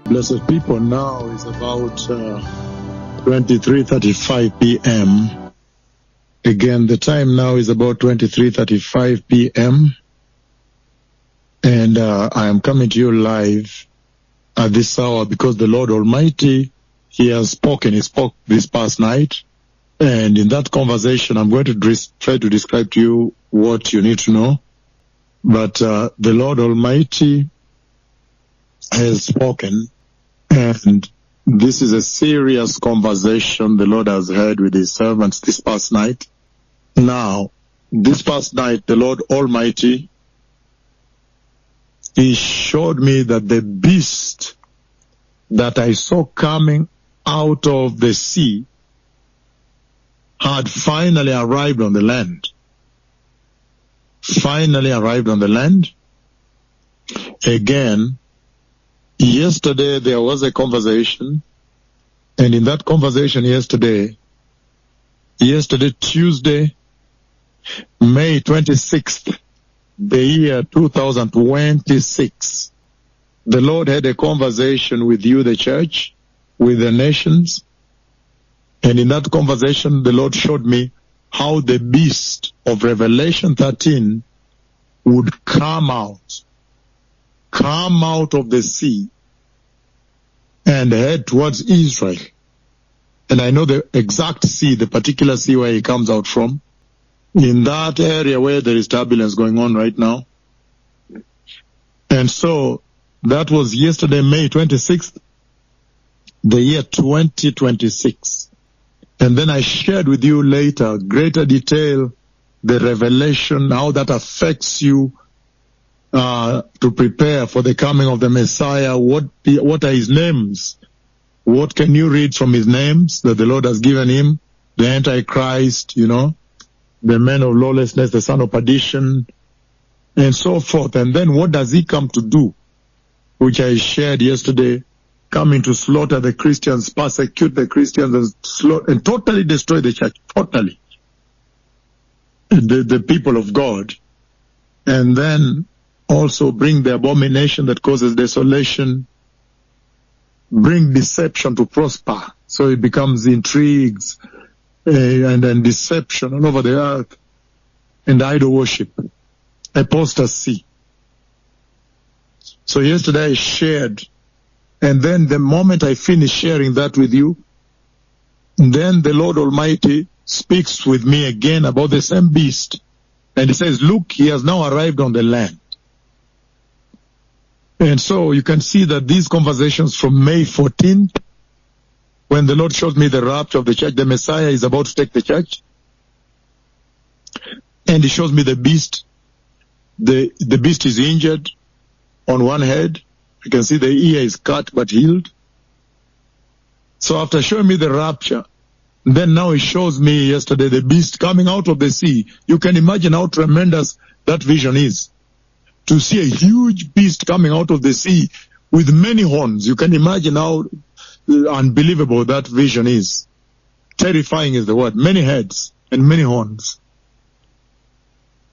Blessed people, now is about 23:35 p.m. Again, the time now is about 23:35 p.m. And I am coming to you live at this hour because the Lord Almighty, He has spoken. He spoke this past night. And in that conversation, I'm going to try to describe to you what you need to know. But the Lord Almighty has spoken. And this is a serious conversation the Lord has had with His servants this past night. Now, this past night, the Lord Almighty, He showed me that the beast that I saw coming out of the sea had finally arrived on the land. Finally arrived on the land. Again, yesterday there was a conversation, and in that conversation yesterday, Tuesday, May 26th, the year 2026, the Lord had a conversation with you, the church, with the nations, and in that conversation the Lord showed me how the beast of Revelation 13 would come out of the sea and head towards Israel. And I know the exact sea, the particular sea where he comes out from, in that area where there is turbulence going on right now. And so that was yesterday, May 26th, the year 2026. And then I shared with you later, greater detail, the revelation, how that affects you to prepare for the coming of the Messiah. What are his names? What can you read from his names that the Lord has given him? The Antichrist, the man of lawlessness, the son of perdition, and so forth. And then what does he come to do? Which I shared yesterday, coming to slaughter the Christians, persecute the Christians, and totally destroy the church, totally. The people of God. And then also bring the abomination that causes desolation, bring deception to prosper. So it becomes intrigues and then deception all over the earth, and idol worship, apostasy. So yesterday I shared, and then the moment I finished sharing that with you, then the Lord Almighty speaks with me again about the same beast. And he says, look, he has now arrived on the land. And so you can see that these conversations from May 14th, when the Lord showed me the rapture of the church, the Messiah is about to take the church. And he shows me the beast. The beast is injured on one head. You can see the ear is cut but healed. So after showing me the rapture, then now he shows me yesterday the beast coming out of the sea. You can imagine how tremendous that vision is. To see a huge beast coming out of the sea with many horns. You can imagine how unbelievable that vision is. Terrifying is the word. Many heads and many horns.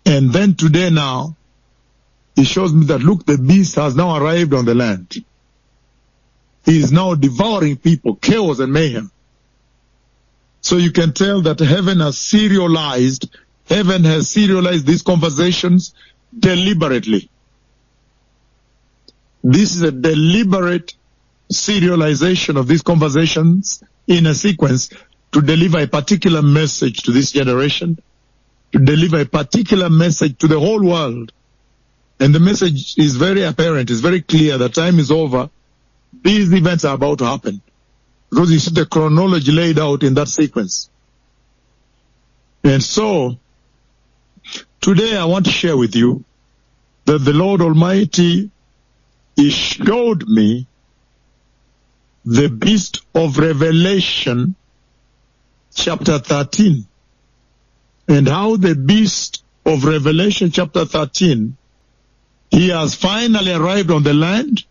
And then today now, he shows me that, look, the beast has now arrived on the land. He is now devouring people, chaos and mayhem. So you can tell that heaven has serialized these conversations deliberately. This is a deliberate serialization of these conversations in a sequence to deliver a particular message to this generation, to deliver a particular message to the whole world. And the message is very apparent, it's very clear, the time is over. These events are about to happen. Because you see the chronology laid out in that sequence. And so, today I want to share with you that the Lord Almighty, He showed me the beast of Revelation chapter 13. And how the beast of Revelation chapter 13, he has finally arrived on the land.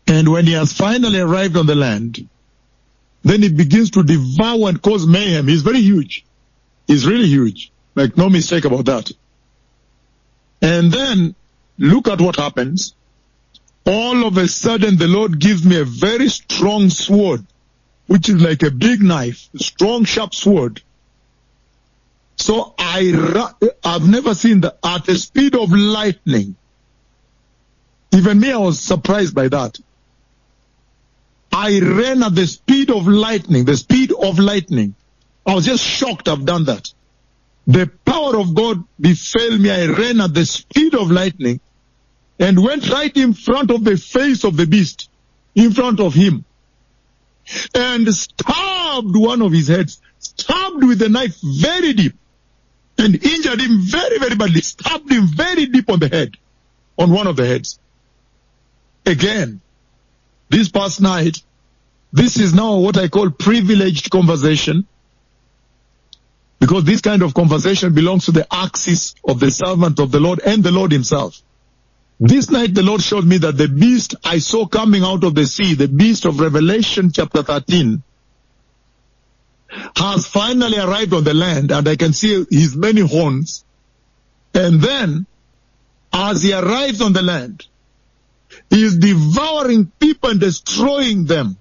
And when he has finally arrived on the land, then he begins to devour and cause mayhem. He's very huge. He's really huge. Like, no mistake about that. And then, look at what happens. all of a sudden the Lord gives me a very strong sword, which is like a big knife, a strong, sharp sword. So I've never seen that at the speed of lightning. Even me, I was surprised by that. I ran at the speed of lightning, the speed of lightning. I was just shocked I've done that. The power of God befell me. I ran at the speed of lightning and went right in front of the face of the beast, in front of him, and stabbed one of his heads, stabbed with a knife very deep, and injured him very, very badly, stabbed him very deep on the head, on one of the heads. Again, this past night, this is now what I call privileged conversation, because this kind of conversation belongs to the axis of the servant of the Lord and the Lord himself. This night the Lord showed me that the beast I saw coming out of the sea, the beast of Revelation chapter 13, has finally arrived on the land, and I can see his many horns. And then, as he arrives on the land, he is devouring people and destroying them.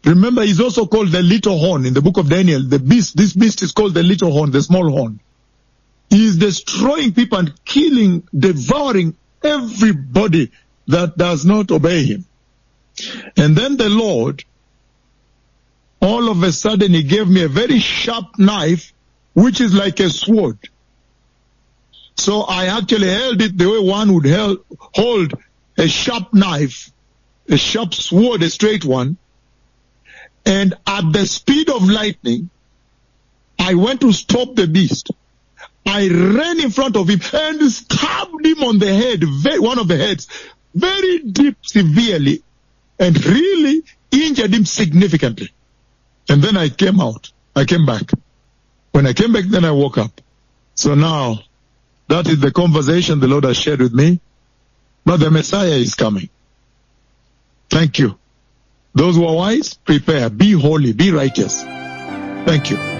Remember, he's also called the little horn in the book of Daniel. The beast, this beast is called the little horn, the small horn. He is destroying people and killing, devouring everybody that does not obey him. And then the Lord, all of a sudden, he gave me a very sharp knife, which is like a sword. So I actually held it the way one would hold a sharp knife, a sharp sword, a straight one. And at the speed of lightning, I went to stop the beast. I ran in front of him and stabbed him on the head, one of the heads, very deep, severely, and really injured him significantly. And then I came out. I came back. When I came back, then I woke up. So now, that is the conversation the Lord has shared with me. But the Messiah is coming. Thank you. Those who are wise, prepare. Be holy. Be righteous. Thank you.